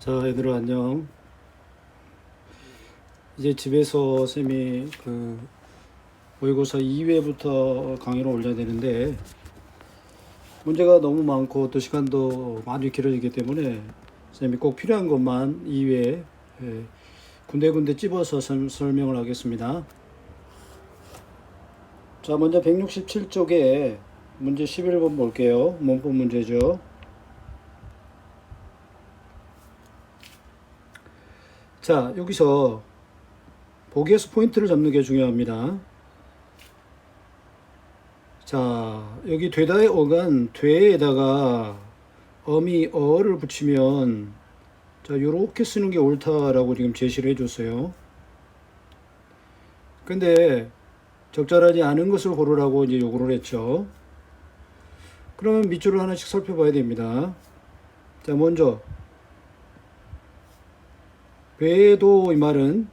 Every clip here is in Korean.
자, 얘들아, 안녕. 이제 집에서 쌤이 모의고사 2회부터 강의를 올려야 되는데, 문제가 너무 많고 또 시간도 많이 길어지기 때문에 쌤이 꼭 필요한 것만 2회 군데군데 찝어서 설명을 하겠습니다. 자, 먼저 167쪽에 문제 11번 볼게요. 문법 문제죠. 자, 여기서 보기에서 포인트를 잡는 게 중요합니다. 자, 여기 되다의 어간 되에다가 어미 어를 붙이면 자, 요렇게 쓰는 게 옳다라고 지금 제시를 해줬어요. 근데 적절하지 않은 것을 고르라고 이제 요구를 했죠. 그러면 밑줄을 하나씩 살펴봐야 됩니다. 자, 먼저 배도 이 말은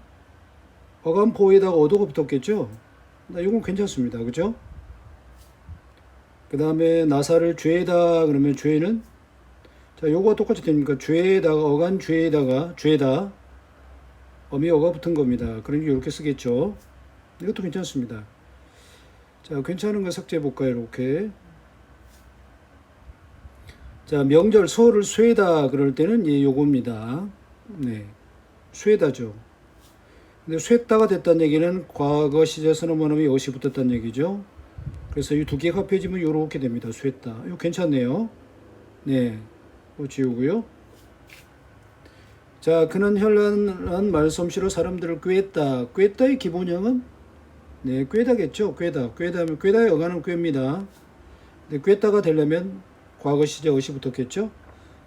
어간포에다가 어도가 붙었겠죠. 이건 괜찮습니다. 그죠? 그 다음에 나사를 죄다 그러면 죄는 자, 요거와 똑같이 됩니까? 죄에다가 어간 죄에다가 죄다 어미 어가 붙은 겁니다. 그러니까 이렇게 쓰겠죠. 이것도 괜찮습니다. 자, 괜찮은 거 삭제해 볼까요? 이렇게. 자, 명절 설을 쇠다 그럴 때는 예, 요겁니다. 네, 쇠다죠. 근데 쇠다가 됐다는 얘기는 과거 시제 선어문음이 어시 붙었다는 얘기죠. 그래서 이 두 개가 합해지면 이렇게 됩니다. 쇠다. 이거 괜찮네요. 네, 이거 지우고요. 자, 그는 현란한 말솜씨로 사람들을 꾀했다. 꾀다의 기본형은 네, 꾀다겠죠. 꾀다. 꾀다면 꾀다의 어간은 꾀입니다. 근데 꾀다가 되려면 과거 시제 어시 붙었겠죠.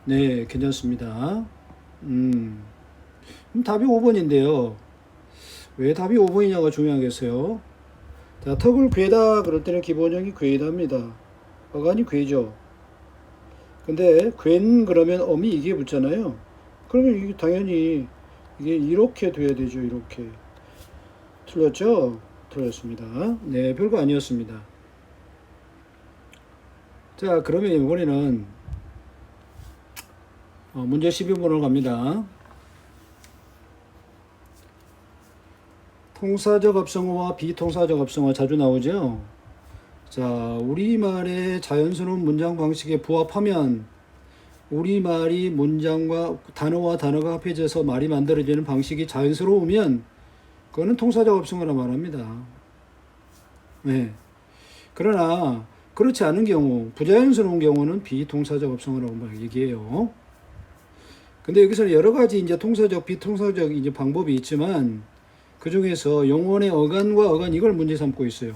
네, 괜찮습니다. 그럼 답이 5번인데요. 왜 답이 5번이냐가 중요하겠어요. 자, 턱을 괴다 그럴 때는 기본형이 괴다입니다. 어간이 괴죠. 근데 괴는 그러면 어미 이게 붙잖아요. 그러면 이게 당연히 이게 이렇게 돼야 되죠. 이렇게. 틀렸죠? 틀렸습니다. 네, 별거 아니었습니다. 자, 그러면 이번에는 문제 12번으로 갑니다. 통사적 합성어와 비통사적 합성어 자주 나오죠. 자, 우리말의 자연스러운 문장 방식에 부합하면 우리말이 문장과 단어와 단어가 합해져서 말이 만들어지는 방식이 자연스러우면 그거는 통사적 합성어라 말합니다. 네. 그러나 그렇지 않은 경우, 부자연스러운 경우는 비통사적 합성어라고 얘기해요. 근데 여기서는 여러 가지 이제 통사적, 비통사적 이제 방법이 있지만 그 중에서 영혼의 어간과 어간 이걸 문제 삼고 있어요.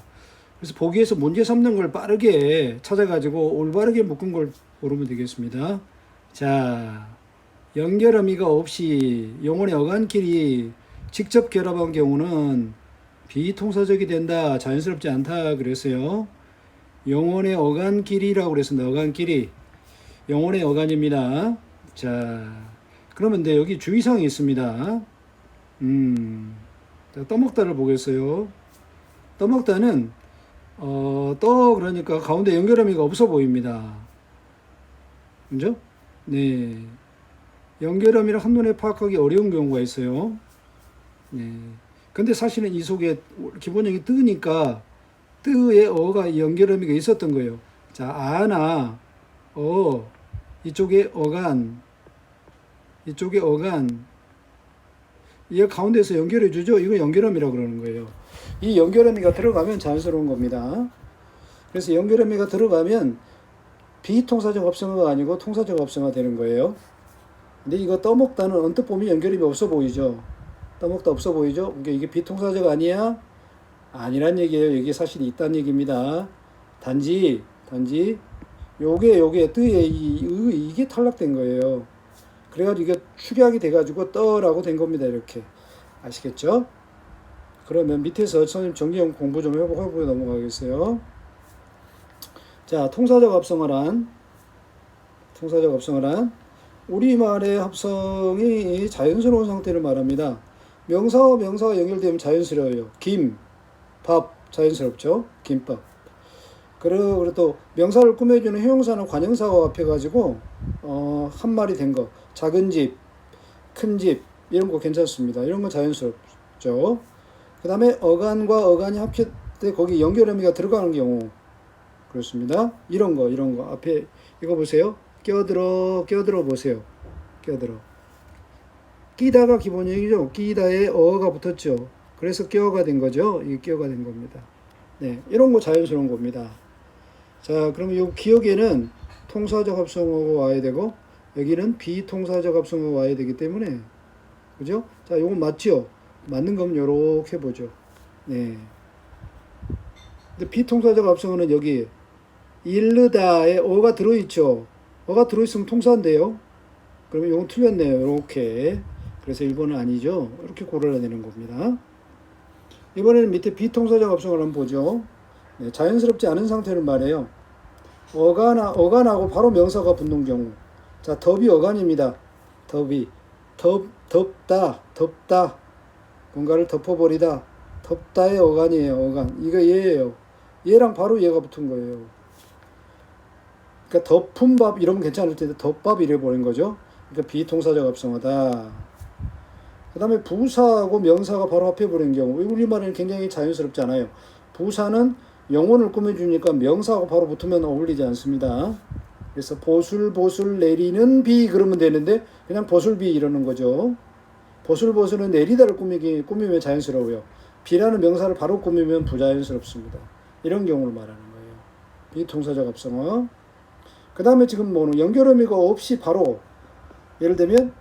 그래서 보기에서 문제 삼는 걸 빠르게 찾아가지고 올바르게 묶은 걸 고르면 되겠습니다. 자, 연결어미가 없이 영혼의 어간끼리 직접 결합한 경우는 비통사적이 된다, 자연스럽지 않다 그랬어요. 영혼의 어간끼리라고 그랬습니다. 어간끼리. 영혼의 어간입니다. 자, 그러면 네, 여기 주의사항이 있습니다. 자, 떠먹다를 보겠어요. 떠먹다는 그러니까 가운데 연결어미가 없어 보입니다. 그죠? 네. 연결어미를 한눈에 파악하기 어려운 경우가 있어요. 네. 근데 사실은 이 속에 기본형이 뜨니까 뜨의 어가 연결어미가 있었던 거예요. 자, 아나 이쪽에 어간 이 가운데서 연결해 주죠. 이거 연결어미라고 그러는 거예요. 이 연결어미가 들어가면 자연스러운 겁니다. 그래서 연결어미가 들어가면 비통사적 합성어가 아니고 통사적 합성어가 되는 거예요. 근데 이거 떠먹다는 언뜻 보면 연결어미 없어 보이죠. 떠먹다 없어 보이죠. 그러니까 이게 비통사적 아니야? 아니란 얘기예요. 이게 사실 있다는 얘기입니다. 단지 요게 뜨에 이게 탈락된 거예요. 그래가지고 이게 축약이 돼가지고 떠라고 된 겁니다. 이렇게 아시겠죠? 그러면 밑에서 선생님 정리형 공부 좀 해보고 넘어가겠어요. 자, 통사적 합성어란 우리말의 합성이 자연스러운 상태를 말합니다. 명사와 명사가 연결되면 자연스러워요. 김, 밥 자연스럽죠. 김밥. 그리고 또 명사를 꾸며주는 형용사는 관형사와 합해가지고 한 말이 된 거. 작은 집, 큰 집 이런 거 괜찮습니다. 이런 건 자연스럽죠. 그 다음에 어간과 어간이 합칠 때 거기 연결음이가 들어가는 경우 그렇습니다. 이런 거 앞에 이거 보세요. 끼어들어 보세요. 끼어들어. 끼다가 기본형이죠. 끼다에 어가 붙었죠. 그래서 끼어가 된 거죠. 이게 끼어가 된 겁니다. 네, 이런 거 자연스러운 겁니다. 자, 그러면 이 기억에는 통사적 합성어가 와야 되고 여기는 비통사적 합성어가 와야 되기 때문에 그죠? 자, 요건 맞죠? 맞는 거면 요렇게 보죠. 네. 근데 비통사적 합성어는 여기 일르다에 어가 들어있죠. 어가 들어있으면 통사인데요. 그러면 요건 틀렸네요. 요렇게. 그래서 1번은 아니죠. 이렇게 고르려 되는 겁니다. 이번에는 밑에 비통사적 합성어를 한번 보죠. 네, 자연스럽지 않은 상태를 말해요. 어간하고 바로 명사가 붙는 경우. 자, 덥이 어간입니다. 덥이. 덥다. 뭔가를 덮어버리다. 덥다의 어간이에요. 어간. 이거 얘예요. 얘랑 바로 얘가 붙은 거예요. 그러니까 덮은 밥 이러면 괜찮을 텐데 덮밥 이래 버린 거죠. 그러니까 비통사적 합성어다. 그 다음에 부사하고 명사가 바로 합해 버린 경우. 우리말에는 굉장히 자연스럽지 않아요. 부사는 영혼을 꾸며주니까 명사하고 바로 붙으면 어울리지 않습니다. 그래서 보슬보슬 내리는 비 그러면 되는데 그냥 보슬비 이러는 거죠. 보슬보슬은 내리다를 꾸미면 자연스러워요. 비라는 명사를 바로 꾸미면 부자연스럽습니다. 이런 경우를 말하는 거예요. 비통사적 합성어. 그 다음에 지금 뭐는 연결음이가 없이 바로 예를 들면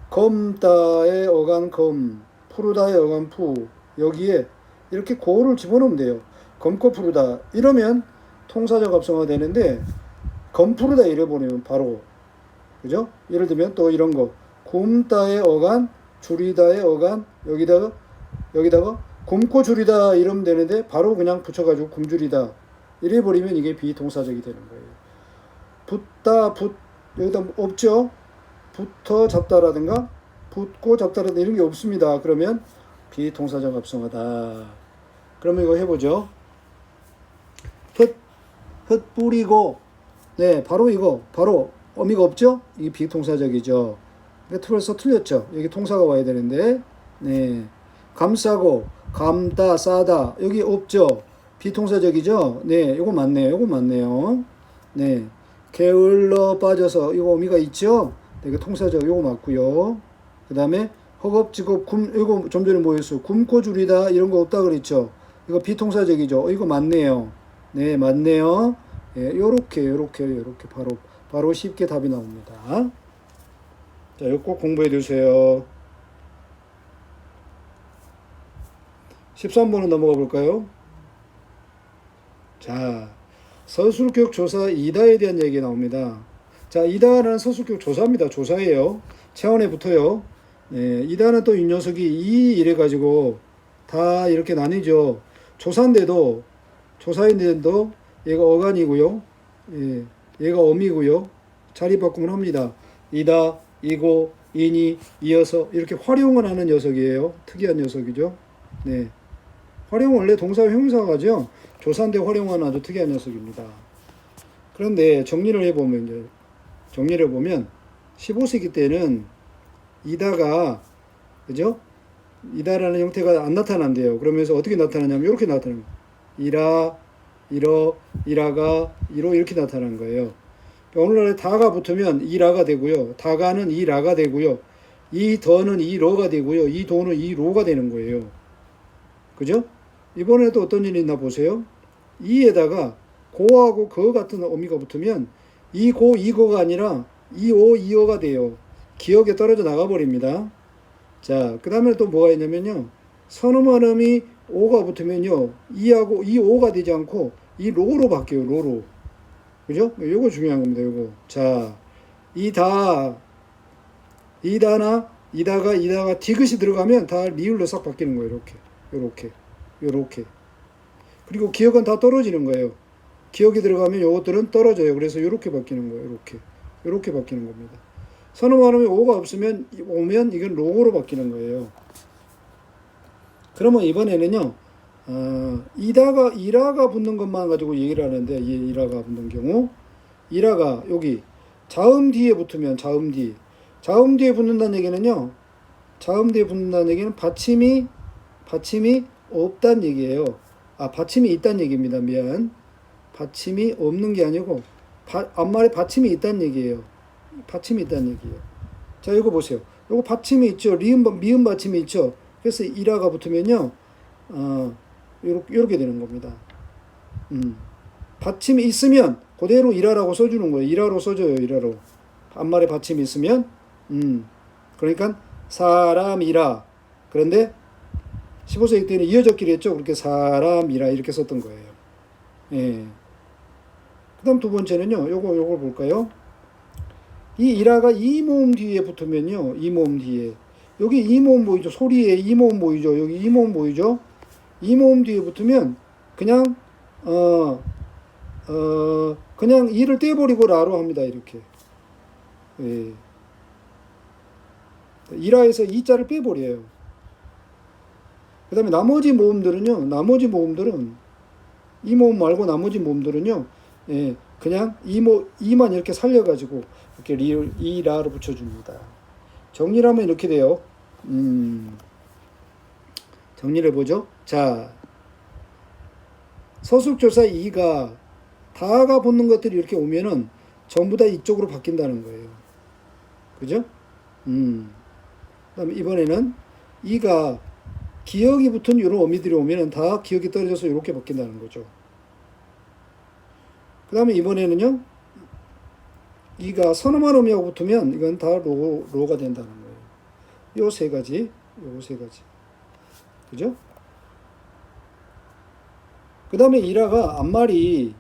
검다의 어간 검, 푸르다의 어간 푸 여기에 이렇게 고를 집어넣으면 돼요. 검고 푸르다 이러면 통사적 합성어가 되는데 검푸르다 이래버리면 바로 그죠? 예를 들면 또 이런 거 굼다의 어간, 줄이다의 어간 여기다가 굼고 줄이다 이러면 되는데 바로 그냥 붙여가지고 굼줄이다 이래버리면 이게 비통사적이 되는 거예요. 여기다 없죠? 붙어 잡다라든가 붙고 잡다라든가 이런 게 없습니다. 그러면 비통사적 합성어다. 그러면 이거 해보죠. 흩 뿌리고 네 바로 이거 바로 어미가 없죠? 이게 비통사적이죠. 그래서 틀렸죠. 여기 통사가 와야 되는데 네 감싸고 감다 싸다 여기 없죠. 비통사적이죠. 네 이거 맞네요. 네 게을러 빠져서 이거 어미가 있죠. 네, 이거 통사적 이거 맞고요. 그 다음에 허겁지겁 이거 좀 전에 뭐였어요? 굶고 줄이다 이런 거 없다 그랬죠. 이거 비통사적이죠. 이거 맞네요. 네 맞네요. 예, 요렇게 바로 쉽게 답이 나옵니다. 자, 이거 꼭 공부해 두세요. 13번은 넘어가 볼까요? 자, 서술교육 조사 이다에 대한 얘기 나옵니다. 자, 이다는 서술교육 조사입니다. 조사예요. 체원에 붙어요. 네, 이다는 또 이 녀석이 이래 가지고 다 이렇게 나뉘죠. 조사인데도 얘가 어간이고요. 예, 얘가 어미고요. 자리 바꿈을 합니다. 이다, 이고, 이니, 이어서 이렇게 활용을 하는 녀석이에요. 특이한 녀석이죠. 네, 활용 원래 동사 형용사가죠. 조사인데 활용하는 아주 특이한 녀석입니다. 그런데 정리를 해보면 15세기 때는 이다가 그죠? 이다라는 형태가 안 나타난대요. 그러면서 어떻게 나타나냐면 이렇게 나타나는 거예요. 이라가 이로 이렇게 나타나는 거예요. 오늘날에 다가 붙으면 이라가 되고요. 다가는 이라가 되고요. 이 더는 이러가 되고요. 이 도는 이로가 되는 거예요. 그죠? 이번에도 어떤 일이 있나 보세요. 이에다가 고하고 거 같은 어미가 붙으면 이고 이거가 아니라 이오 이어가 돼요. 기억에 떨어져 나가버립니다. 자, 그 다음에 또 뭐가 있냐면요. 선음한음이 오가 붙으면요. 이하고 이 오가 되지 않고 이 로로 바뀌어요. 로로. 그죠? 요거 중요한 겁니다. 요거. 자, 이다가 디귿이 들어가면 다 리을로 싹 바뀌는 거예요. 요렇게. 그리고 기억은 다 떨어지는 거예요. 기억이 들어가면 요것들은 떨어져요. 그래서 요렇게 바뀌는 거예요. 요렇게 바뀌는 겁니다. 선음한음이 오가 오면 이건 로고로 바뀌는 거예요. 그러면 이번에는요. 이라가 붙는 것만 가지고 얘기를 하는데 이라가 붙는 경우 이라가 여기 자음 뒤에 붙으면 자음 뒤 자음 뒤에 붙는다는 얘기는요. 자음 뒤에 붙는다는 얘기는 받침이 없다는 얘기예요. 아, 받침이 있다는 얘기입니다. 미안. 받침이 없는 게 아니고 앞말에 받침이 있다는 얘기예요. 받침이 있다는 얘기예요. 자, 이거 보세요. 이거 받침이 있죠. 미음 받침이 있죠. 그래서 이라가 붙으면요. 요렇게 되는 겁니다. 받침이 있으면 그대로 이라라고 써주는 거예요. 이라로 써줘요. 이라로. 앞말에 받침이 있으면 그러니까 사람이라. 그런데 15세기 때는 이어졌기로 했죠. 그렇게 사람이라 이렇게 썼던 거예요. 예. 그 다음 두 번째는요. 요걸 볼까요? 이 이라가 이 모음 뒤에 붙으면요. 이 모음 뒤에. 여기 이 모음 보이죠? 소리에 이 모음 보이죠? 여기 이 모음 보이죠? 이 모음 뒤에 붙으면 그냥 그냥 이를 떼버리고 라로 합니다. 이렇게. 예. 이라에서 이자를 빼버려요. 그 다음에 나머지 모음들은요. 이 모음 말고 나머지 모음들은요. 예, 그냥 이만 이렇게 살려가지고 이렇게 이라로 붙여줍니다. 정리를 하면 이렇게 돼요. 정리를 해보죠. 자, 서술조사 2가 다가 붙는 것들이 이렇게 오면은 전부 다 이쪽으로 바뀐다는 거예요. 그죠? 그다음에 이번에는 2가 기역이 붙은 이런 어미들이 오면은 다 기역이 떨어져서 이렇게 바뀐다는 거죠. 그 다음에 이번에는요, 2가 선어만 어미하고 붙으면 이건 다 로가 된다는 거예요. 요 세 가지. 그죠? 그 다음에 이라가 앞말이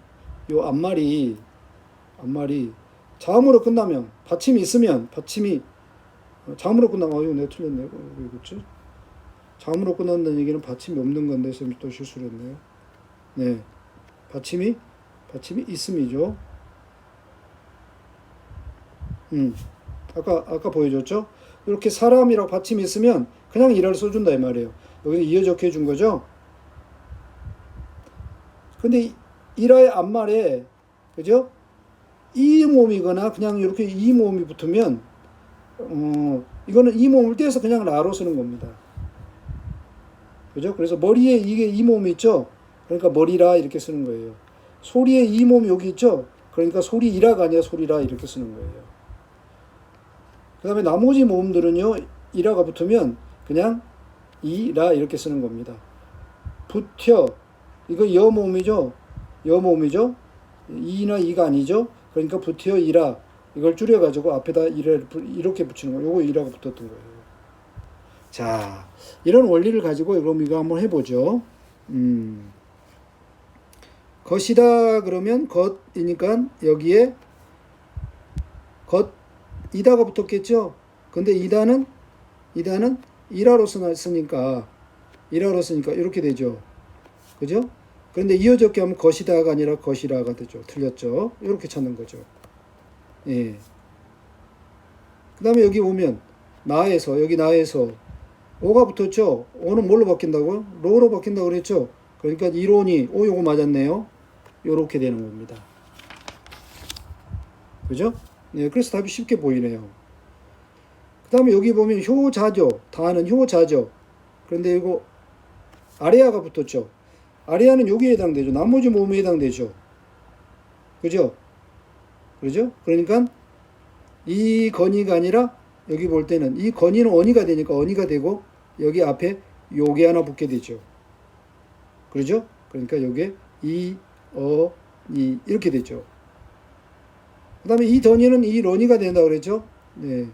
자음으로 끝나면, 받침이 있으면, 자음으로 끝나면, 이거 내가 틀렸네요. 왜 그랬지? 자음으로 끝난다는 얘기는 받침이 없는 건데, 쌤이 또 실수를 했네요. 네. 받침이 있음이죠. 아까 보여줬죠? 이렇게 사람이라고 받침이 있으면 그냥 이라를 써준다 이 말이에요. 여기서 이어적혀 해준 거죠. 근데 이라의 앞말에, 그죠? 이 모음이거나 그냥 이렇게 이 모음이 붙으면, 이거는 이 모음을 떼서 그냥 라로 쓰는 겁니다. 그죠? 그래서 머리에 이게 이 모음이 있죠? 그러니까 머리라 이렇게 쓰는 거예요. 소리에 이 모음이 여기 있죠? 그러니까 소리이라가 아니라 소리라 이렇게 쓰는 거예요. 그 다음에 나머지 모음들은요, 이라가 붙으면 그냥 이라 이렇게 쓰는 겁니다. 붙여. 이거 여모음이죠? 이나 이가 아니죠? 그러니까 붙여 이라. 이걸 줄여가지고 앞에다 이를 이렇게 붙이는 거예요. 요거 이라가 붙었던 거예요. 자, 이런 원리를 가지고 그럼 이거 한번 해보죠. 것이다 그러면 것이니까 여기에 이다가 붙었겠죠? 근데 이다는 이라로 쓰니까 이렇게 되죠. 그죠? 그런데 이어졌게 하면 것이다가 아니라 것이라가 되죠. 틀렸죠? 이렇게 찾는 거죠. 예. 그 다음에 여기 보면 여기 나에서 오가 붙었죠? 오는 뭘로 바뀐다고요? 로로 바뀐다고 그랬죠? 그러니까 이론이 요거 맞았네요. 요렇게 되는 겁니다. 그죠? 네, 그래서 답이 쉽게 보이네요. 그 다음에 여기 보면 효자죠. 다는 효자죠. 그런데 이거 아레아가 붙었죠. 아레아는 여기에 해당되죠. 나머지 모음에 해당되죠. 그죠? 그러니까 이 건이가 아니라 여기 볼 때는 이 건이는 언이가 되니까 언이가 되고 여기 앞에 요게 하나 붙게 되죠. 그러죠? 그러니까 요게 이 이렇게 되죠. 그 다음에 이 던이는 이 런이가 된다 그랬죠? 네.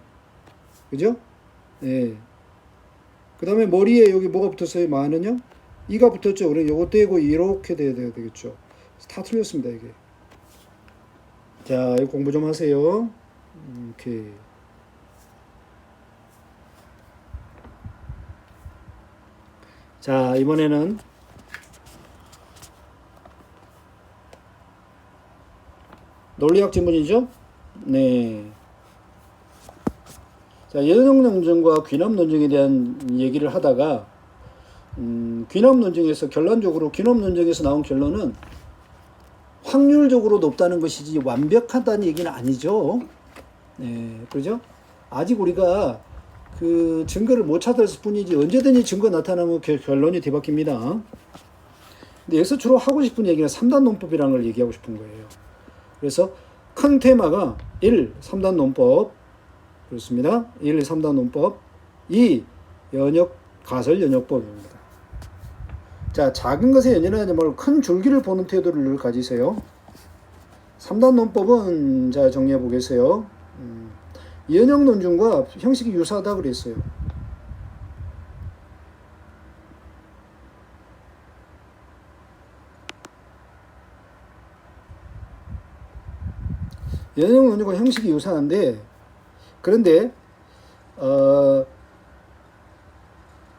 그죠? 네. 그 다음에 머리에 여기 뭐가 붙었어요? 마는요? 이가 붙었죠? 그래, 요거 떼고 이렇게 돼야 되겠죠? 다 틀렸습니다, 이게. 자, 이거 공부 좀 하세요. 오케이. 자, 이번에는 논리학 지문이죠? 네. 자, 예정 논증과 귀납 논증에 대한 얘기를 하다가 귀납 논증에서 결론적으로 귀납 논증에서 나온 결론은 확률적으로 높다는 것이지 완벽하다는 얘기는 아니죠. 네, 그죠? 아직 우리가 그 증거를 못 찾았을 뿐이지 언제든지 증거 나타나면 결론이 뒤바뀝니다. 근데 여기서 주로 하고 싶은 얘기는 3단 논법이라는 걸 얘기하고 싶은 거예요. 그래서 큰 테마가 1. 3단 논법 그렇습니다. 1. 3단 논법 2. 가설 연역법입니다. 자, 작은 것에 연연하지 말고 큰 줄기를 보는 태도를 가지세요. 3단 논법은 자 정리해 보겠어요. 연역 논증과 형식이 유사하다 그랬어요. 연역 논증과 형식이 유사한데 그런데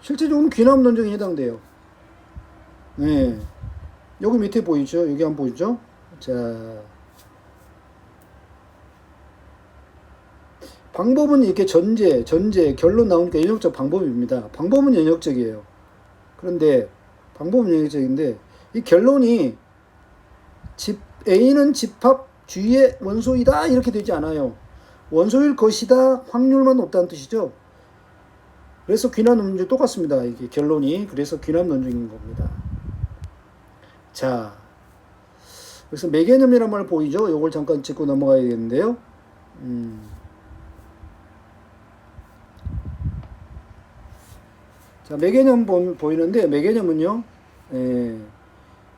실제적으로는 귀납 논증에 해당돼요. 네. 여기 밑에 보이죠? 여기 한번 보이죠? 자, 방법은 이렇게 전제, 결론 나오니까 연역적 방법입니다. 방법은 연역적이에요. 그런데 방법은 연역적인데 이 결론이 A는 집합 G의 원소이다 이렇게 되지 않아요. 원소일 것이다 확률만 높다는 뜻이죠. 그래서 귀납 논증 똑같습니다. 이게 결론이 그래서 귀납 논증인 겁니다. 자, 그래서 매개념이란 말 보이죠? 요걸 잠깐 짚고 넘어가야겠는데요. 자, 매개념 보이는데 매개념은요.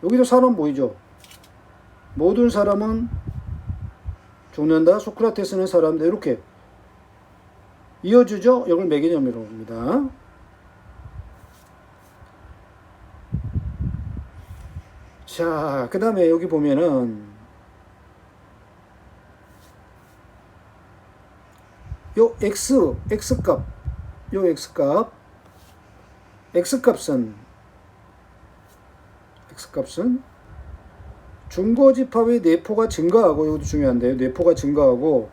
여기도 사람 보이죠? 모든 사람은 죽는다. 소크라테스는 사람다. 이렇게 이어주죠? 이걸 매개념이라고 합니다. 자, 그 다음에 여기 보면은 요 X값 X값은 중고집합의 내포가 증가하고 이것도 중요한데요. 내포가 증가하고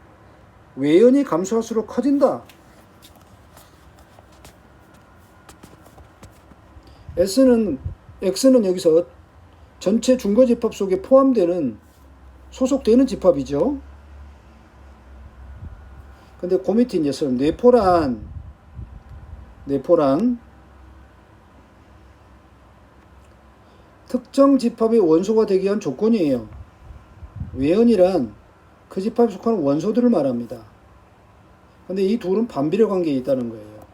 외연이 감소할수록 커진다. X는 여기서 전체 중거집합 속에 포함되는 소속되는 집합이죠. 근데 그 밑에 이제 내포란 특정 집합의 원소가 되기 위한 조건이에요. 외연이란 그 집합에 속하는 원소들을 말합니다. 근데 이 둘은 반비례 관계에 있다는 거예요.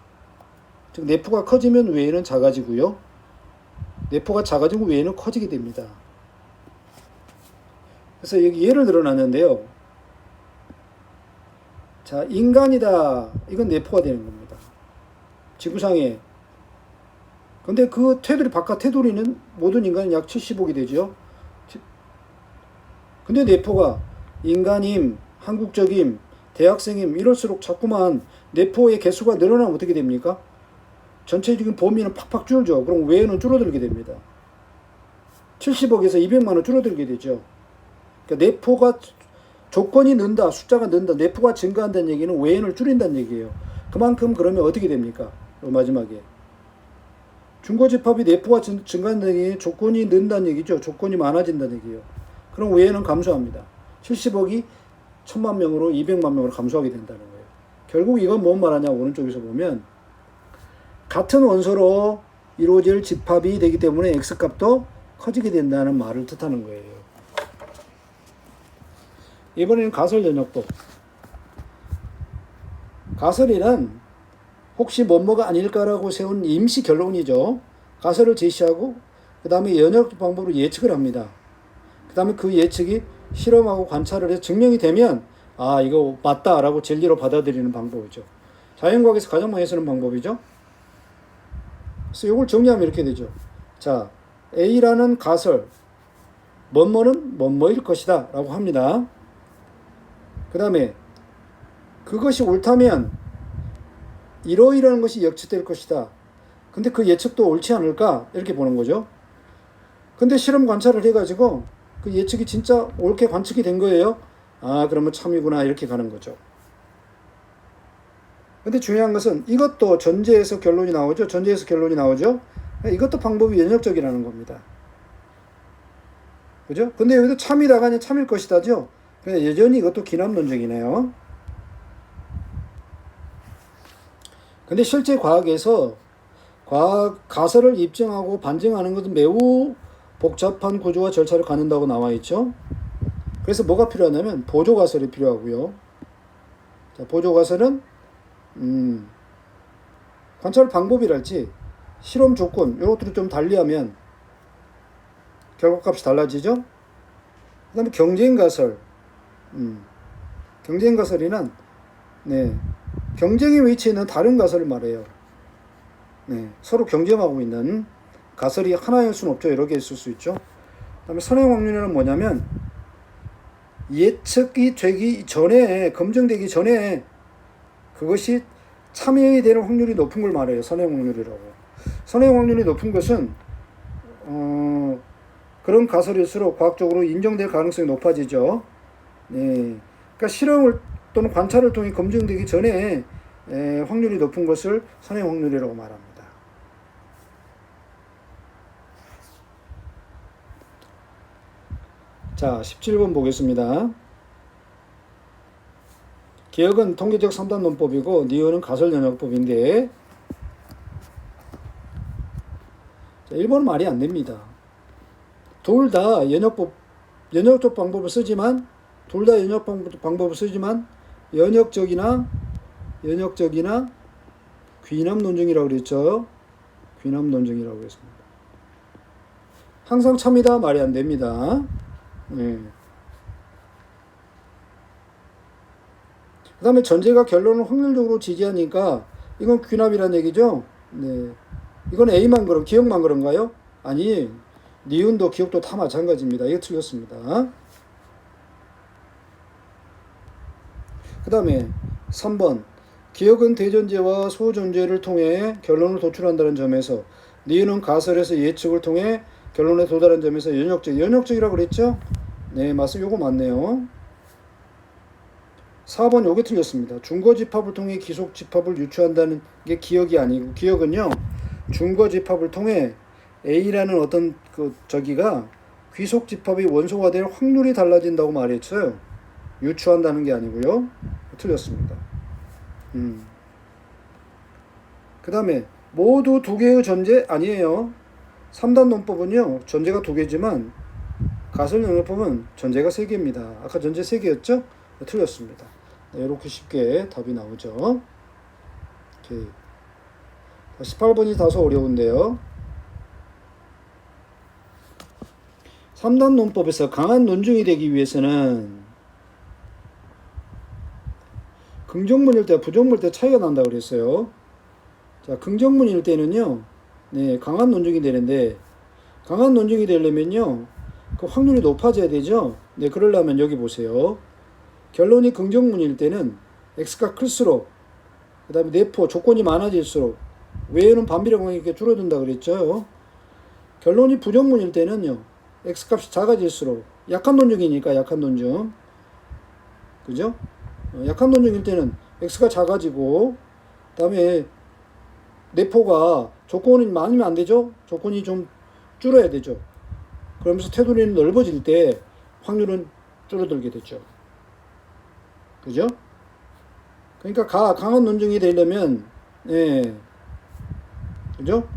즉 내포가 커지면 외연은 작아지고요. 내포가 작아지고 외연은 커지게 됩니다. 그래서 여기 예를 들어놨는데요. 자, 인간이다. 이건 내포가 되는 겁니다. 지구상에. 근데 그 테두리, 바깥 테두리는 모든 인간은 약 70억이 되죠. 근데 내포가 인간임, 한국적임, 대학생임 이럴수록 자꾸만 내포의 개수가 늘어나면 어떻게 됩니까? 전체적인 범위는 팍팍 줄죠. 그럼 외에는 줄어들게 됩니다. 70억에서 200만원 줄어들게 되죠. 그러니까 내포가 조건이 는다, 숫자가 는다, 내포가 증가한다는 얘기는 외연을 줄인다는 얘기예요. 그만큼 그러면 어떻게 됩니까? 마지막에 중고집합이 내포가 증가한다는 얘기는 조건이 는다는 얘기죠. 조건이 많아진다는 얘기예요. 그럼 외연은 감소합니다. 70억이 1000만 명으로 200만 명으로 감소하게 된다는 거예요. 결국 이건 뭔 말하냐? 오른쪽에서 보면 같은 원소로 이루어질 집합이 되기 때문에 X값도 커지게 된다는 말을 뜻하는 거예요. 이번에는 가설 연역법. 가설이란 혹시 뭐뭐가 아닐까라고 세운 임시 결론이죠. 가설을 제시하고 그 다음에 연역 방법으로 예측을 합니다. 그 다음에 그 예측이 실험하고 관찰을 해서 증명이 되면 아 이거 맞다라고 진리로 받아들이는 방법이죠. 자연과학에서 가장 많이 쓰는 방법이죠. 그래서 이걸 정리하면 이렇게 되죠. 자, A라는 가설 뭐뭐는 뭐뭐일 것이다 라고 합니다. 그 다음에 그것이 옳다면 이러이러한 것이 예측될 것이다. 근데 그 예측도 옳지 않을까? 이렇게 보는 거죠. 근데 실험 관찰을 해가지고 그 예측이 진짜 옳게 관측이 된 거예요. 아 그러면 참이구나 이렇게 가는 거죠. 근데 중요한 것은 이것도 전제에서 결론이 나오죠. 전제에서 결론이 나오죠. 이것도 방법이 연역적이라는 겁니다. 그죠? 근데 여기도 참이다가 아니라 참일 것이다죠. 여전히 이것도 기납 논증이네요. 근데 실제 과학에서 가설을 입증하고 반증하는 것은 매우 복잡한 구조와 절차를 갖는다고 나와 있죠. 그래서 뭐가 필요하냐면 보조 가설이 필요하고요. 자, 보조 가설은 관찰 방법이랄지 실험 조건 이런 것들을 좀 달리하면 결과값이 달라지죠. 그 다음에 경쟁 가설. 경쟁 가설이란 경쟁에 위치해 있는 다른 가설을 말해요. 서로 경쟁하고 있는 가설이 하나일 수는 없죠. 여러 개 있을 수 있죠. 그 다음에 선행 확률은 뭐냐면 예측이 되기 전에, 검증되기 전에 그것이 참여되는 확률이 높은 걸 말해요. 선행 확률이라고. 선행 확률이 높은 것은 그런 가설일수록 과학적으로 인정될 가능성이 높아지죠. 그러니까 실험을 또는 관찰을 통해 검증되기 전에 확률이 높은 것을 선행 확률이라고 말합니다. 자, 17번 보겠습니다. 기억은 통계적 3단 논법이고 니은은 가설 연역법인데 1번은 말이 안 됩니다. 둘 다 연역적 방법을 쓰지만 연역적이나 귀납 논증이라고 그랬죠. 귀납 논증이라고 했습니다. 항상 참이다 말이 안 됩니다. 그 다음에 전제가 결론을 확률적으로 지지하니까 이건 귀납이라는 얘기죠. 이건 A만 그런 기억만 그런가요? 아니, 니은도 기억도 다 마찬가지입니다. 이거 틀렸습니다. 그 다음에 3번 기억은 대전제와 소전제를 통해 결론을 도출한다는 점에서 니은은 가설에서 예측을 통해 결론에 도달한 점에서 연역적이라고 그랬죠? 네, 맞습니다. 요거 맞네요. 4번 요게 틀렸습니다. 중거집합을 통해 기속집합을 유추한다는 게 기억이 아니고, 기억은요 중거집합을 통해 A라는 어떤 저기가 귀속집합이 원소가 될 확률이 달라진다고 말했어요. 유추한다는 게 아니고요. 틀렸습니다. 그 다음에 모두 두 개의 전제 아니에요. 3단 논법은요 전제가 두 개지만 가설 연역법은 전제가 3개입니다. 아까 전제 3개였죠? 네, 틀렸습니다. 네, 이렇게 쉽게 답이 나오죠. 오케이. 18번이 다소 어려운데요. 3단 논법에서 강한 논증이 되기 위해서는 긍정문일 때 부정문일 때 차이가 난다고 그랬어요. 자, 긍정문일 때는요 강한 논증이 되는데, 강한 논증이 되려면요 그 확률이 높아져야 되죠. 그러려면 여기 보세요. 결론이 긍정문일 때는 x가 클수록, 그 다음에 내포 조건이 많아질수록 외에는 반비례 이렇게 줄어든다 그랬죠. 결론이 부정문일 때는요 x값이 작아질수록, 약한 논증이니까 약한 논증, 그죠? 약한 논증일 때는 x가 작아지고, 그 다음에 내포가 조건이 많으면 안 되죠. 조건이 좀 줄어야 되죠. 그러면서 테두리는 넓어질 때 확률은 줄어들게 되죠. 그죠? 그러니까 강한 논증이 되려면 그죠?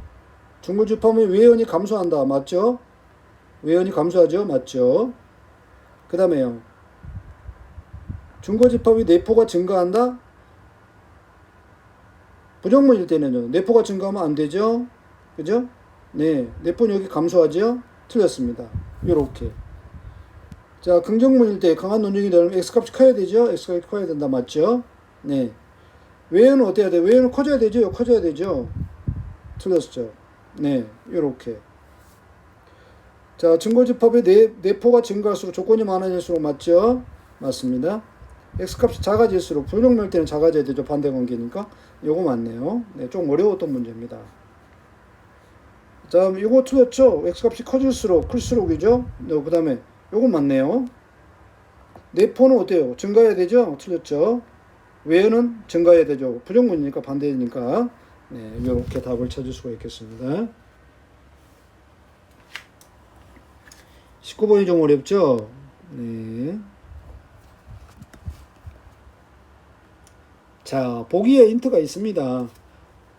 중거집합은 외연이 감소한다. 맞죠? 외연이 감소하죠. 맞죠? 그 다음에요. 중거집합의 내포가 증가한다. 부정문일 때는요. 내포가 증가하면 안 되죠. 그죠? 내포는 여기 감소하죠. 틀렸습니다. 요렇게. 자, 긍정문일 때 강한 논증이 되려면 x값이 커야 되죠. x값이 커야 된다. 맞죠? 외연은 어때야 돼? 외연은 커져야 되죠. 커져야 되죠. 틀렸죠. 요렇게. 자, 증거집합의 내포가 증가할수록 조건이 많아질수록 맞죠? 맞습니다. x값이 작아질수록, 부정문일 때는 작아져야 되죠. 반대관계니까. 요거 맞네요. 좀 어려웠던 문제입니다. 자, 이거 틀렸죠? x값이 클수록이죠? 그 다음에 요거 맞네요. 내포는 어때요? 증가해야 되죠? 틀렸죠? 외연은 증가해야 되죠. 부정문이니까 반대니까. 이렇게 답을 찾을 수가 있겠습니다. 19번이 좀 어렵죠? 자, 보기에 힌트가 있습니다.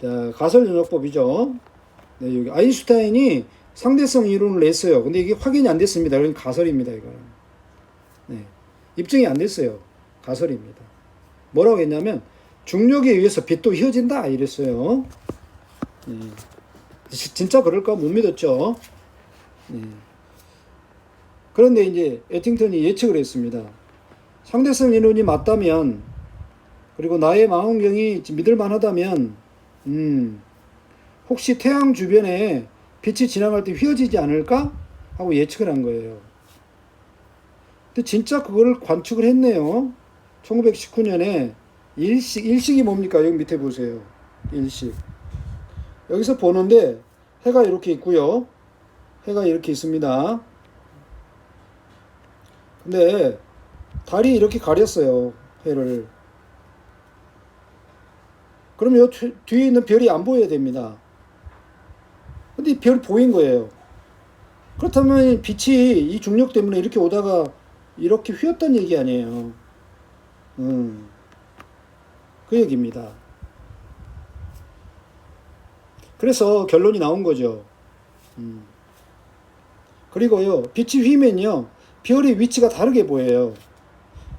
자, 가설연역법이죠. 네, 여기 아인슈타인이 상대성 이론을 냈어요. 근데 이게 확인이 안 됐습니다. 그건 가설입니다, 이거는. 네, 입증이 안 됐어요. 가설입니다. 뭐라고 했냐면 중력에 의해서 빛도 휘어진다 이랬어요. 네. 진짜 그럴까 못 믿었죠. 네. 그런데 이제 에팅턴이 예측을 했습니다. 상대성 이론이 맞다면, 그리고 나의 망원경이 믿을 만하다면, 혹시 태양 주변에 빛이 지나갈 때 휘어지지 않을까? 하고 예측을 한 거예요. 근데 진짜 그거를 관측을 했네요. 1919년에 일식이 뭡니까? 여기 밑에 보세요. 일식. 여기서 보는데 해가 이렇게 있고요. 해가 이렇게 있습니다. 근데 달이 이렇게 가렸어요. 해를. 그럼 요 뒤에 있는 별이 안 보여야 됩니다. 근데 이 별 보인 거예요. 그렇다면 빛이 이 중력 때문에 이렇게 오다가 이렇게 휘었던 얘기 아니에요. 그 얘기입니다. 그래서 결론이 나온 거죠. 그리고요, 빛이 휘면요, 별의 위치가 다르게 보여요.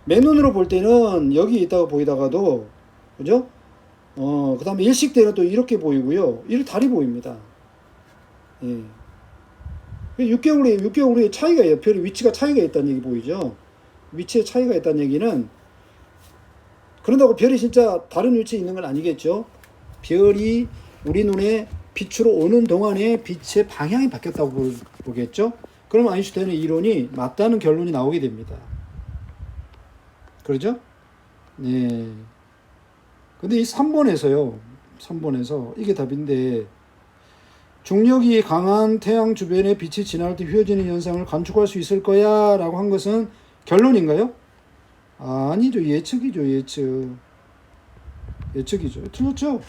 맨눈으로 볼 때는 여기 있다가 보이다가도, 그죠? 그 다음에 일식 때는 또 이렇게 보이고요. 이렇게 달이 보입니다. 예. 6개월의 차이가 있어요. 별의 위치가 차이가 있다는 얘기 보이죠? 위치에 차이가 있다는 얘기는, 그런다고 별이 진짜 다른 위치에 있는 건 아니겠죠? 별이 우리 눈에 빛으로 오는 동안에 빛의 방향이 바뀌었다고 보겠죠? 그럼 아인슈타인의 이론이 맞다는 결론이 나오게 됩니다. 그러죠? 네. 근데 이 3번에서 이게 답인데, 중력이 강한 태양 주변에 빛이 지나갈 때 휘어지는 현상을 관측할 수 있을 거야 라고 한 것은 결론인가요? 아니죠. 예측이죠. 틀렸죠?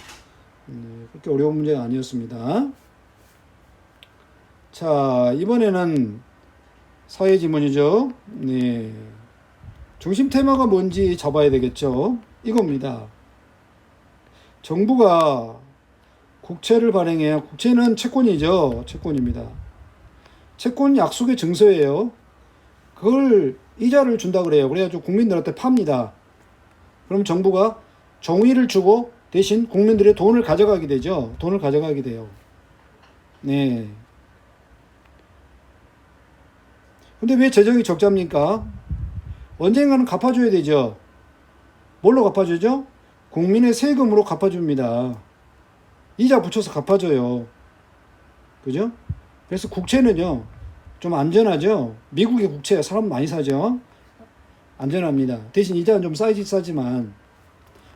네, 그렇게 어려운 문제가 아니었습니다. 자, 이번에는 사회 지문이죠. 네. 중심 테마가 뭔지 잡아야 되겠죠. 이겁니다. 정부가 국채를 발행해요. 국채는 채권이죠. 채권입니다. 채권 약속의 증서예요. 그걸 이자를 준다 그래요. 그래가지고 국민들한테 팝니다. 그럼 정부가 종이를 주고 대신 국민들의 돈을 가져가게 되죠. 돈을 가져가게 돼요. 네. 근데 왜 재정이 적자입니까? 언젠가는 갚아줘야 되죠. 뭘로 갚아주죠? 국민의 세금으로 갚아줍니다. 이자 붙여서 갚아줘요. 그죠? 그래서 국채는요, 좀 안전하죠? 미국의 국채 사람 많이 사죠? 안전합니다. 대신 이자는 좀 싸지만.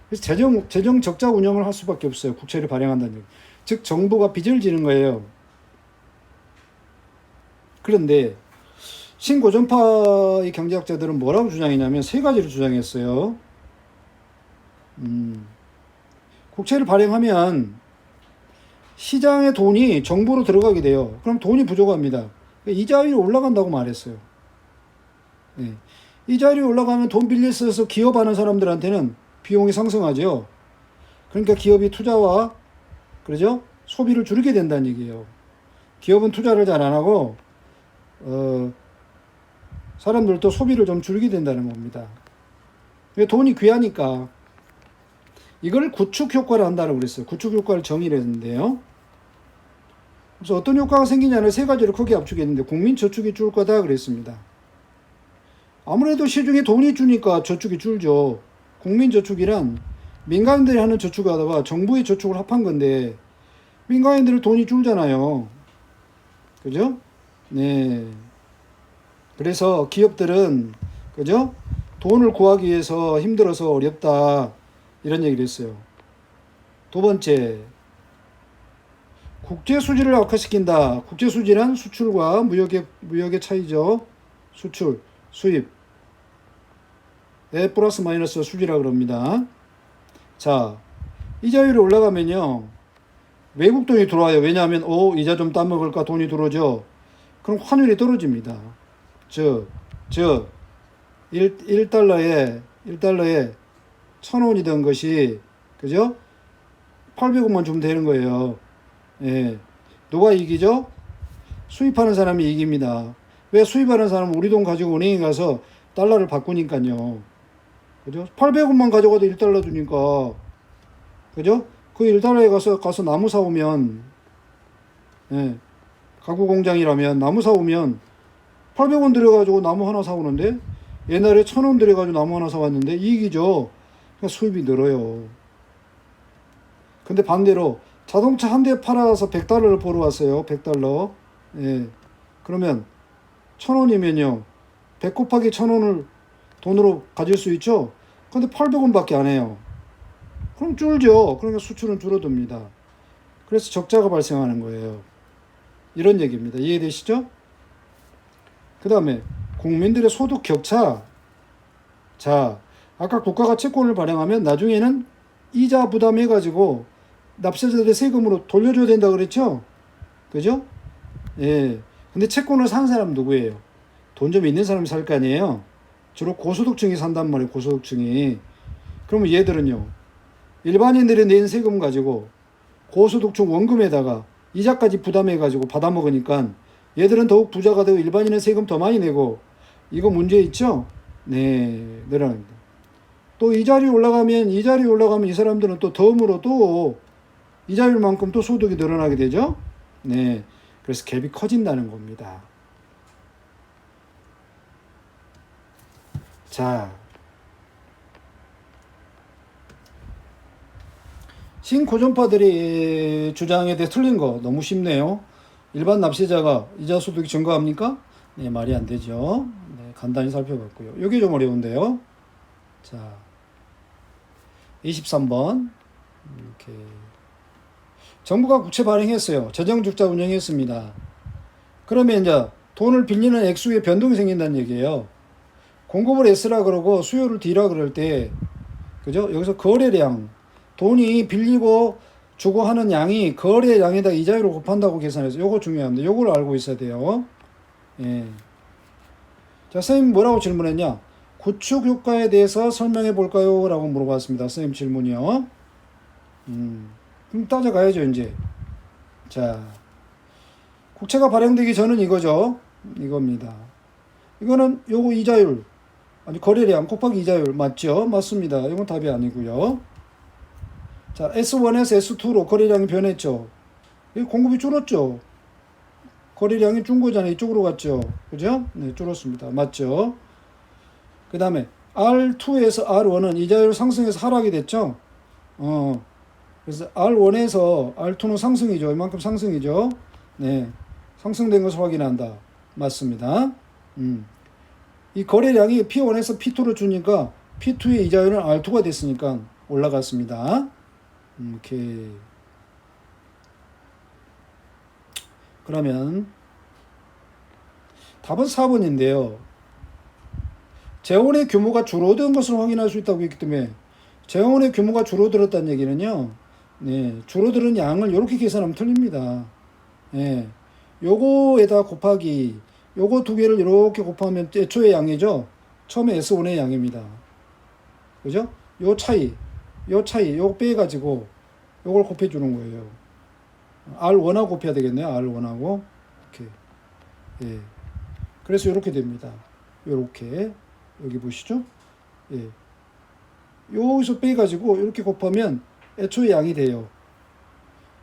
그래서 재정 적자 운영을 할 수밖에 없어요. 국채를 발행한다는 얘기. 즉, 정부가 빚을 지는 거예요. 그런데, 신고전파의 경제학자들은 뭐라고 주장했냐면, 세 가지를 주장했어요. 국채를 발행하면, 시장의 돈이 정부로 들어가게 돼요. 그럼 돈이 부족합니다. 이자율이 올라간다고 말했어요. 네. 이자율이 올라가면 돈 빌려 써서 기업하는 사람들한테는 비용이 상승하죠. 그러니까 기업이 투자와, 그러죠? 소비를 줄이게 된다는 얘기예요. 기업은 투자를 잘 안 하고, 사람들도 소비를 좀 줄이게 된다는 겁니다. 돈이 귀하니까. 이걸 구축 효과를 한다고 그랬어요. 구축 효과를 정의를 했는데요. 그래서 어떤 효과가 생기냐는 세 가지를 크게 압축했는데, 국민 저축이 줄 거다 그랬습니다. 아무래도 시중에 돈이 주니까 저축이 줄죠. 국민 저축이란 민간인들이 하는 저축하다가 정부의 저축을 합한 건데, 민간인들은 돈이 줄잖아요. 그죠? 네. 그래서 기업들은, 그죠? 돈을 구하기 위해서 힘들어서 어렵다. 이런 얘기를 했어요. 두 번째, 국제 수지를 악화시킨다. 국제 수지란 수출과 무역의 차이죠. 수출, 수입. 플러스 마이너스 수지라 그럽니다. 자, 이자율이 올라가면요, 외국 돈이 들어와요. 왜냐하면 이자 좀 따먹을까 돈이 들어오죠. 그럼 환율이 떨어집니다. 즉 1달러에 1,000원이던 것이, 그죠? 800원만 주면 되는 거예요. 예. 누가 이기죠? 수입하는 사람이 이깁니다. 왜? 수입하는 사람은 우리 돈 가지고 은행에 가서 달러를 바꾸니까요. 그죠? 800원만 가져가도 1달러 주니까. 그죠? 그 1달러에 가서 나무 사오면, 예. 가구 공장이라면 나무 사오면 800원 들여가지고 나무 하나 사오는데, 옛날에 1000원 들여가지고 나무 하나 사왔는데 이익이죠. 그러니까 수입이 늘어요. 근데 반대로 자동차 한 대 팔아서 100달러를 벌어 왔어요. 100달러. 예. 그러면 1000원이면요. 100 곱하기 1000원을 돈으로 가질 수 있죠. 근데 800원밖에 안 해요. 그럼 줄죠. 그러니까 수출은 줄어듭니다. 그래서 적자가 발생하는 거예요. 이런 얘기입니다. 이해되시죠? 그 다음에 국민들의 소득 격차. 자, 아까 국가가 채권을 발행하면 나중에는 이자 부담해가지고 납세자들의 세금으로 돌려줘야 된다 그랬죠? 그죠? 예. 근데 채권을 산 사람 누구예요? 돈 좀 있는 사람이 살 거 아니에요? 주로 고소득층이 산단 말이에요, 고소득층이. 그러면 얘들은요, 일반인들이 낸 세금 가지고 고소득층 원금에다가 이자까지 부담해가지고 받아먹으니까 얘들은 더욱 부자가 되고 일반인은 세금 더 많이 내고, 이거 문제 있죠? 네, 늘어납니다. 또 이자율이 올라가면 이 사람들은 또 덤으로 또 이자율만큼 또 소득이 늘어나게 되죠? 네. 그래서 갭이 커진다는 겁니다. 자, 신고전파들이 주장에 대해 틀린 거 너무 쉽네요. 일반 납세자가 이자 소득이 증가합니까? 네, 말이 안 되죠. 네, 간단히 살펴봤고요. 이게 좀 어려운데요. 자, 23번. 이렇게. 정부가 국채 발행했어요. 재정적자 운영했습니다. 그러면 이제 돈을 빌리는 액수에 변동이 생긴다는 얘기예요. 공급을 S라 그러고 수요를 D라 그럴 때, 그죠? 여기서 거래량, 돈이 빌리고 주고 하는 양이 거래량에다 이자율을 곱한다고 계산해서 요거 중요합니다. 요걸 알고 있어야 돼요. 예. 자, 선생님 뭐라고 질문했냐? 구축 효과에 대해서 설명해 볼까요? 라고 물어봤습니다. 선생님 질문이요. 그럼 따져가야죠, 이제. 자, 국채가 발행되기 전은 이거죠. 이겁니다. 이거는 요거 이자율, 아니 거래량 곱하기 이자율 맞죠? 맞습니다. 이건 답이 아니고요. 자, S1에서 S2로 거래량이 변했죠. 이 공급이 줄었죠. 거래량이 준 거잖아요. 이쪽으로 갔죠. 그죠? 네, 줄었습니다. 맞죠? 그 다음에 R2에서 R1은 이자율 상승해서 하락이 됐죠. 그래서 R1에서 R2는 상승이죠. 이만큼 상승이죠. 네, 상승된 것을 확인한다. 맞습니다. 이 거래량이 P1에서 P2로 주니까 P2의 이자율은 R2가 됐으니까 올라갔습니다. 이렇게. 그러면 답은 4번인데요. 재원의 규모가 줄어든 것을 확인할 수 있다고 했기 때문에 재원의 규모가 줄어들었다는 얘기는요. 네, 줄어드는 양을 이렇게 계산하면 틀립니다. 네, 요거에다 곱하기 요거 두 개를 이렇게 곱하면 애초의 양이죠. 처음에 S1의 양입니다. 그죠? 요 차이 요거 빼가지고 요걸 곱해주는 거예요. R1하고 곱해야 되겠네요. R1하고 이렇게. 예. 그래서 이렇게 됩니다. 요렇게 여기 보시죠. 예. 여기서 빼가지고 이렇게 곱하면 애초의 양이 돼요.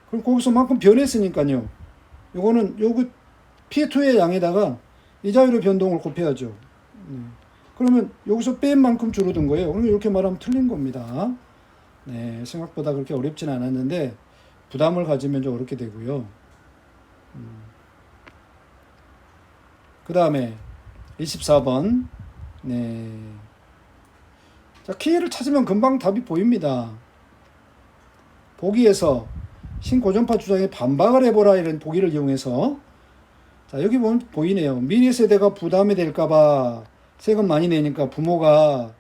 그럼 거기서만큼 변했으니까요. 요거는 요거 P2의 양에다가 이자율의 변동을 곱해야죠. 그러면 여기서 뺀 만큼 줄어든 거예요. 그럼 이렇게 말하면 틀린 겁니다. 네, 생각보다 그렇게 어렵진 않았는데 부담을 가지면 좀 어렵게 되고요. 그 다음에 24번. 네. 자, 키를 찾으면 금방 답이 보입니다. 보기에서 신고전파 주장에 반박을 해보라 이런 보기를 이용해서, 자, 여기 보면 보이네요. 미래 세대가 부담이 될까봐 세금 많이 내니까 부모가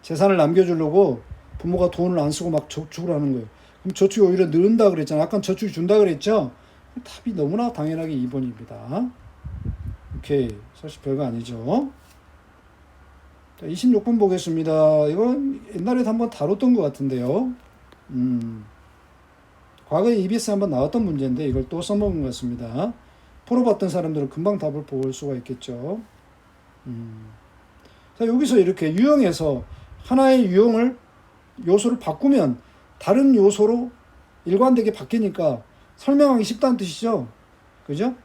재산을 남겨주려고 부모가 돈을 안 쓰고 막 저축을 하는 거예요. 그럼 저축이 오히려 늘은다 그랬잖아요. 아까 저축이 준다 그랬죠? 답이 너무나 당연하게 2번입니다. 오케이. 사실 별거 아니죠. 자, 26번 보겠습니다. 이건 옛날에 한번 다뤘던 것 같은데요. 과거에 EBS에 한번 나왔던 문제인데 이걸 또 써먹은 것 같습니다. 풀어봤던 사람들은 금방 답을 볼 수가 있겠죠. 자, 여기서 이렇게 유형에서 하나의 유형을 요소를 바꾸면 다른 요소로 일관되게 바뀌니까 설명하기 쉽다는 뜻이죠. 그죠?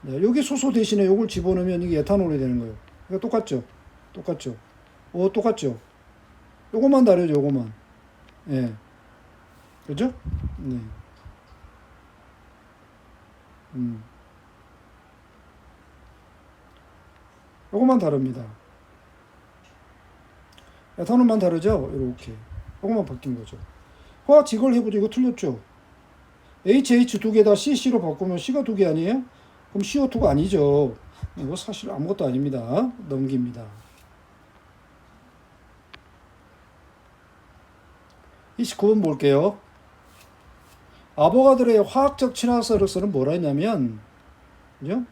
네, 여기 수소 대신에 요걸 집어넣으면 이게 에탄올이 되는 거예요. 이거 똑같죠? 똑같죠? 똑같죠? 요것만 다르죠, 요것만. 예. 그죠? 네. 요것만 다릅니다. 에탄올만 다르죠? 이렇게. 요것만 바뀐 거죠. 화학 이걸 해보죠. 이거 틀렸죠? HH 두 개 다 CC로 바꾸면 C가 두 개 아니에요? 그럼 CO2가 아니죠. 이거 사실 아무것도 아닙니다. 넘깁니다. 29번 볼게요. 아보가드로의 화학적 친화설은 뭐라 했냐면, 그죠?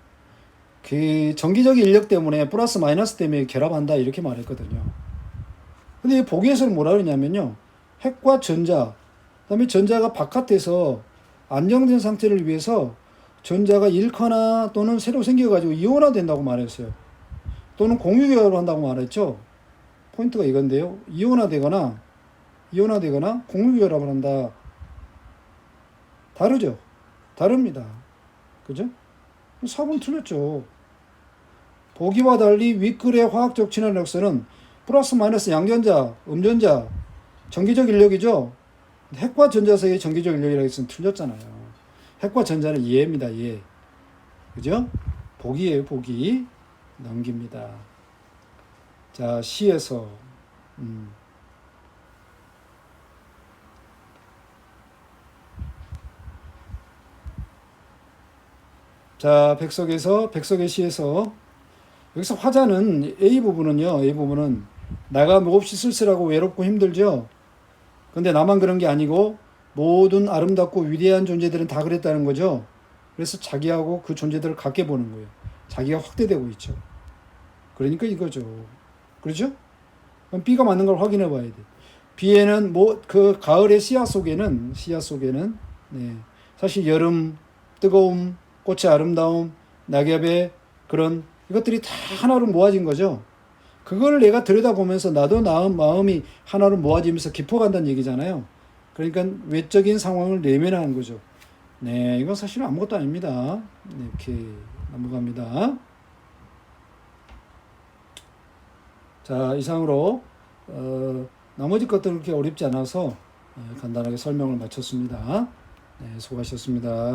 그 전기적 인력 때문에 플러스 마이너스 때문에 결합한다 이렇게 말했거든요. 근데 이 보기에서는 뭐라 그러냐면요. 핵과 전자, 그다음에 전자가 바깥에서 안정된 상태를 위해서 전자가 잃거나 또는 새로 생겨가지고 이온화 된다고 말했어요. 또는 공유결합을 한다고 말했죠. 포인트가 이건데요. 이온화되거나 공유결합을 한다. 다르죠? 다릅니다. 그죠? 4번 틀렸죠. 보기와 달리 윗글의 화학적 친화력선은 플러스 마이너스 양전자, 음전자, 전기적 인력이죠. 핵과 전자 사이의 전기적 인력이라고 했으면 틀렸잖아요. 핵과 전자는 이해입니다. 이해. 그죠? 보기예요. 보기. 넘깁니다. 자, C에서 자, 백석의 C에서 여기서 화자는 A 부분은 나가 몹시 쓸쓸하고 외롭고 힘들죠. 근데 나만 그런 게 아니고 모든 아름답고 위대한 존재들은 다 그랬다는 거죠. 그래서 자기하고 그 존재들을 같게 보는 거예요. 자기가 확대되고 있죠. 그러니까 이거죠. 그렇죠? 그럼 B가 맞는 걸 확인해 봐야 돼. B에는 그 가을의 씨앗 속에는 네, 사실 여름, 뜨거움, 꽃의 아름다움, 낙엽의 그런 이것들이 다 하나로 모아진 거죠. 그걸 내가 들여다보면서 나도 마음이 하나로 모아지면서 깊어간다는 얘기잖아요. 그러니까 외적인 상황을 내면하는 거죠. 네, 이건 사실 아무것도 아닙니다. 네, 이렇게 넘어갑니다. 자, 이상으로 나머지 것들은 그렇게 어렵지 않아서 간단하게 설명을 마쳤습니다. 네, 수고하셨습니다.